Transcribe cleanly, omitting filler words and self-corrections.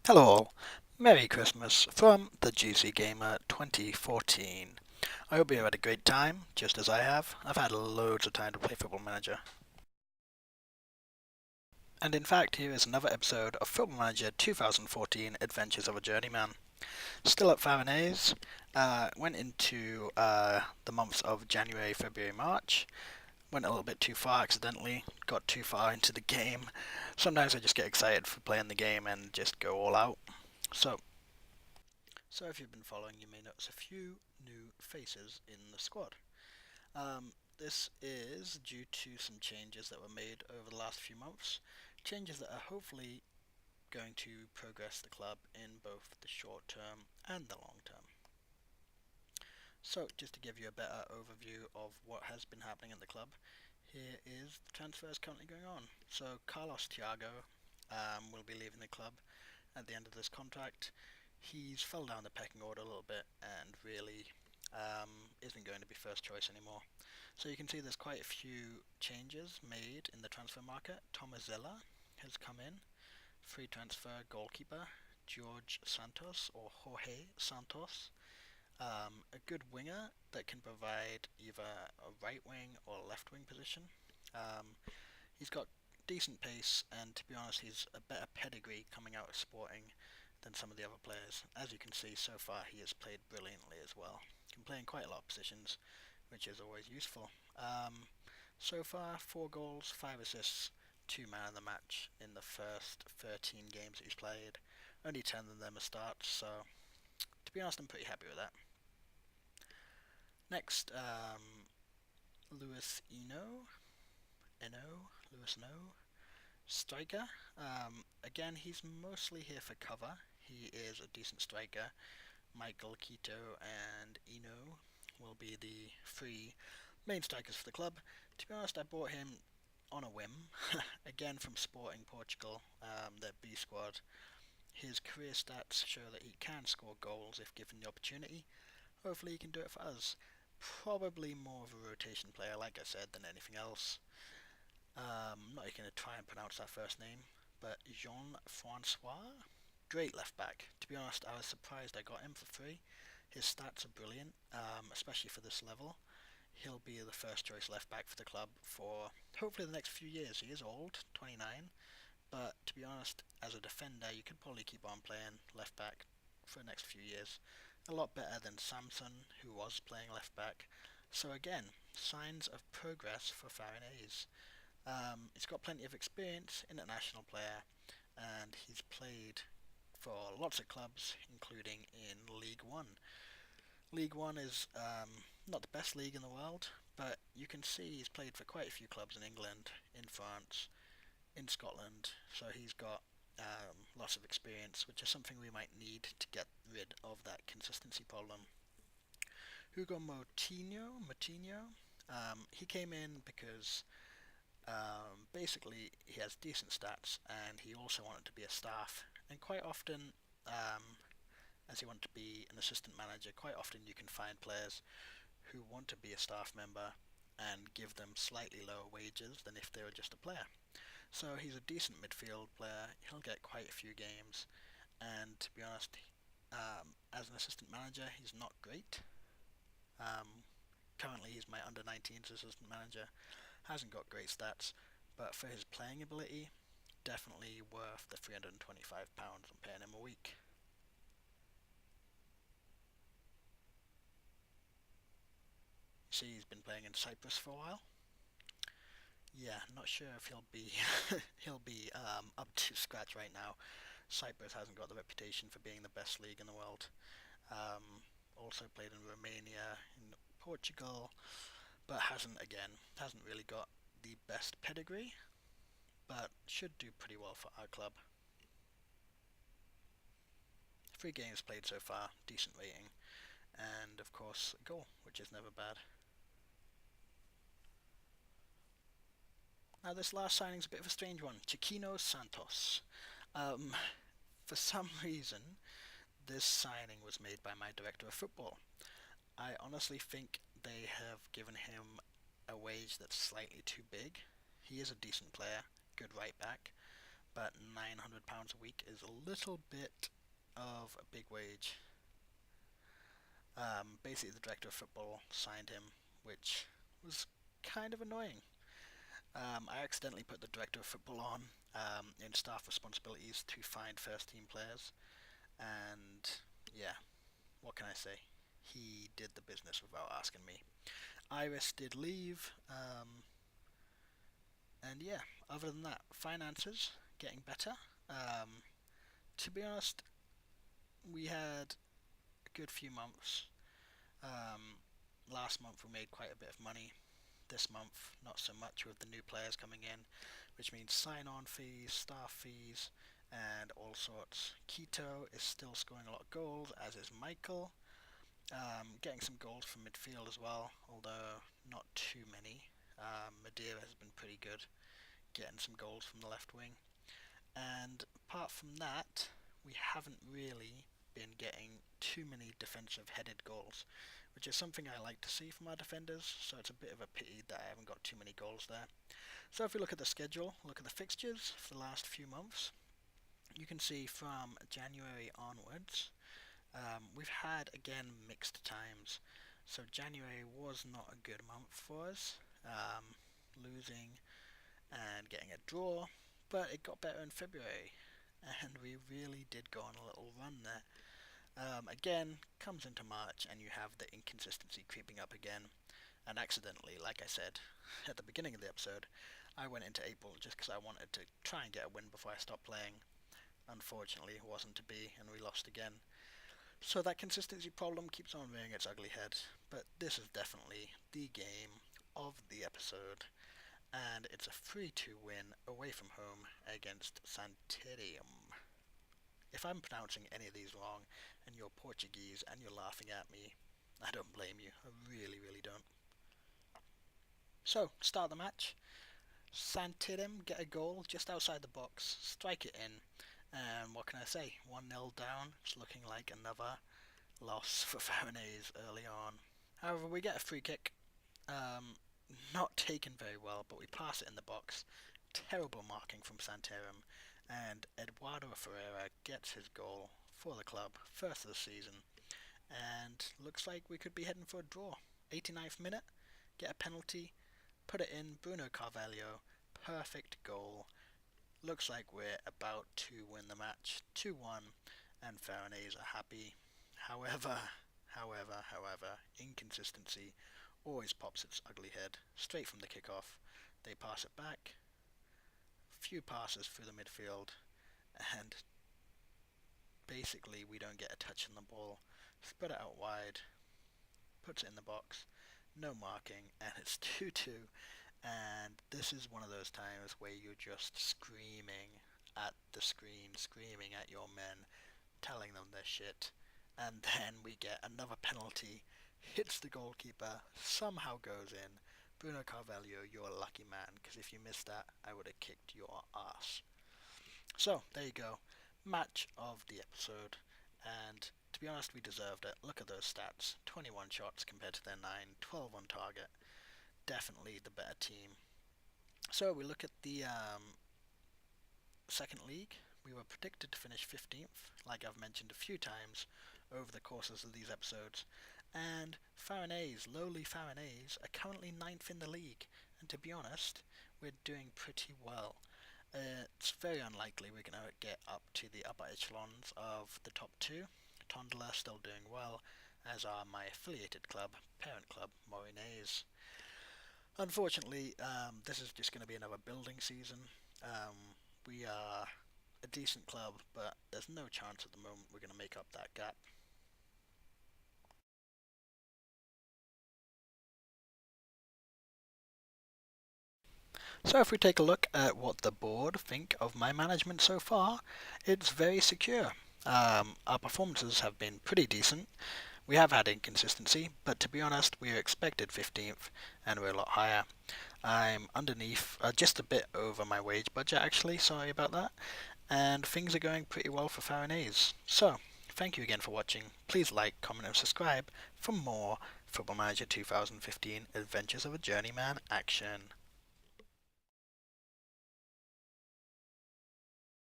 Hello all, Merry Christmas from the GC Gamer 2014. I hope you had a great time, just as I have. I've had loads of time to play Football Manager. And in fact, here is another episode of Football Manager 2014 Adventures of a Journeyman. Still at Farense, went into the months of January, February, March. Went a little bit too far accidentally, got too far into the game. Sometimes I just get excited for playing the game and just go all out. So if you've been following, you may notice a few new faces in the squad. This is due to some changes that were made over the last few months, changes that are hopefully going to progress the club in both the short term and the long term. So, just to give you a better overview of what has been happening at the club, here is the transfers currently going on. So, Carlos Thiago will be leaving the club at the end of this contract. He's fell down the pecking order a little bit and really isn't going to be first choice anymore. So you can see there's quite a few changes made in the transfer market. Tomazella has come in, free transfer goalkeeper. George Santos or Jorge Santos, a good winger that can provide either a right wing or left wing position. He's got decent pace, and to be honest, he's a better pedigree coming out of Sporting than some of the other players. As you can see, so far he has played brilliantly as well. Can play in quite a lot of positions, which is always useful. So far, 4 goals, 5 assists, 2 man of the match in the first 13 games that he's played. Only 10 of them are starts, so to be honest, I'm pretty happy with that. Next, Luis Lewis No, striker. Again, he's mostly here for cover. He is a decent striker. Michael Quito and Eno will be the 3 main strikers for the club. To be honest, I bought him on a whim. Again, from Sporting Portugal, their B squad. His career stats show that he can score goals if given the opportunity. Hopefully he can do it for us. Probably more of a rotation player, like I said, than anything else. I'm not even going to try and pronounce that first name, but Jean-Francois, great left back. To be honest, I was surprised I got him for free. His stats are brilliant, especially for this level. He'll be the first choice left back for the club for hopefully the next few years. He is old, 29, but to be honest, as a defender, you could probably keep on playing left back for the next few years. A lot better than Samson, who was playing left back. So again, signs of progress for Farense. He's got plenty of experience, international player, and he's played for lots of clubs, including in League One. League One is not the best league in the world, but you can see he's played for quite a few clubs in England, in France, in Scotland, so he's got lots of experience, which is something we might need to get rid of that consistency problem. Hugo Moutinho, he came in because basically he has decent stats and he also wanted to be a staff. And quite often, as he wanted to be an assistant manager, quite often you can find players who want to be a staff member and give them slightly lower wages than if they were just a player. So he's a decent midfield player. He'll get quite a few games, and to be honest, as an assistant manager, he's not great. Currently, he's my under-19s assistant manager. Hasn't got great stats, but for his playing ability, definitely worth the £325 I'm paying him a week. You see, he's been playing in Cyprus for a while. Yeah, not sure if he'll be up to scratch right now. Cyprus hasn't got the reputation for being the best league in the world. Also played in Romania, in Portugal, but hasn't really got the best pedigree, but should do pretty well for our club. 3 games played so far, decent rating, and of course a goal, which is never bad. Now this last signing's a bit of a strange one, Chiquino Santos. For some reason, this signing was made by my director of football. I honestly think they have given him a wage that's slightly too big. He is a decent player, good right back, but £900 a week is a little bit of a big wage. Basically, the director of football signed him, which was kind of annoying. I accidentally put the director of football on in staff responsibilities to find first team players, and yeah, what can I say? He did the business without asking me. Iris did leave, and yeah, other than that, finances getting better. Um, to be honest, we had a good few months. Um, Last month we made quite a bit of money. This month, not so much with the new players coming in, which means sign-on fees, staff fees, and all sorts. Keto is still scoring a lot of goals, as is Michael. Getting some goals from midfield as well, although not too many. Madeira has been pretty good, getting some goals from the left wing. And apart from that, we haven't really been getting too many defensive headed goals, which is something I like to see from our defenders, so it's a bit of a pity that I haven't got too many goals there. So if we look at the schedule, look at the fixtures for the last few months, you can see from January onwards, we've had, again, mixed times. So January was not a good month for us, losing and getting a draw, but it got better in February, and we really did go on a little run there. Again, comes into March, and you have the inconsistency creeping up again, and accidentally, like I said at the beginning of the episode, I went into April just because I wanted to try and get a win before I stopped playing. Unfortunately, it wasn't to be, and we lost again. So that consistency problem keeps on rearing its ugly head, but this is definitely the game of the episode, and it's a 3-2 win away from home against Santerium. If I'm pronouncing any of these wrong and you're Portuguese and you're laughing at me, I don't blame you. I really, really don't. So, start the match. Santerium get a goal just outside the box, strike it in, and what can I say? 1-0 down. It's looking like another loss for Farense early on. However, we get a free kick. Not taken very well, but we pass it in the box. Terrible marking from Santerium, and Eduardo Ferreira gets his goal for the club, first of the season, and looks like we could be heading for a draw. 89th minute, get a penalty, put it in, Bruno Carvalho, perfect goal. Looks like we're about to win the match, 2-1, and Farense are happy. However, inconsistency always pops its ugly head. Straight from the kickoff, they pass it back, few passes through the midfield, and basically we don't get a touch on the ball. Spread it out wide, puts it in the box, no marking, and it's 2-2. And this is one of those times where you're just screaming at the screen, screaming at your men, telling them they're shit. And then we get another penalty, hits the goalkeeper, somehow goes in. Bruno Carvalho, you're a lucky man, because if you missed that, I would have kicked your ass. So, there you go. Match of the episode. And to be honest, we deserved it. Look at those stats. 21 shots compared to their 9, 12 on target. Definitely the better team. So, we look at the second league. We were predicted to finish 15th, like I've mentioned a few times over the courses of these episodes. And Farense, lowly Farense, are currently 9th in the league. And to be honest, we're doing pretty well. It's very unlikely we're going to get up to the upper echelons of the top two. Tondela still doing well, as are my affiliated club, parent club, Morinese. Unfortunately, this is just going to be another building season. We are a decent club, but there's no chance at the moment we're going to make up that gap. So if we take a look at what the board think of my management so far, it's very secure. Our performances have been pretty decent. We have had inconsistency, but to be honest, we expected 15th, and we're a lot higher. I'm underneath, just a bit over my wage budget actually, sorry about that, and things are going pretty well for Farense. So, thank you again for watching. Please like, comment and subscribe for more Football Manager 2015 Adventures of a Journeyman action.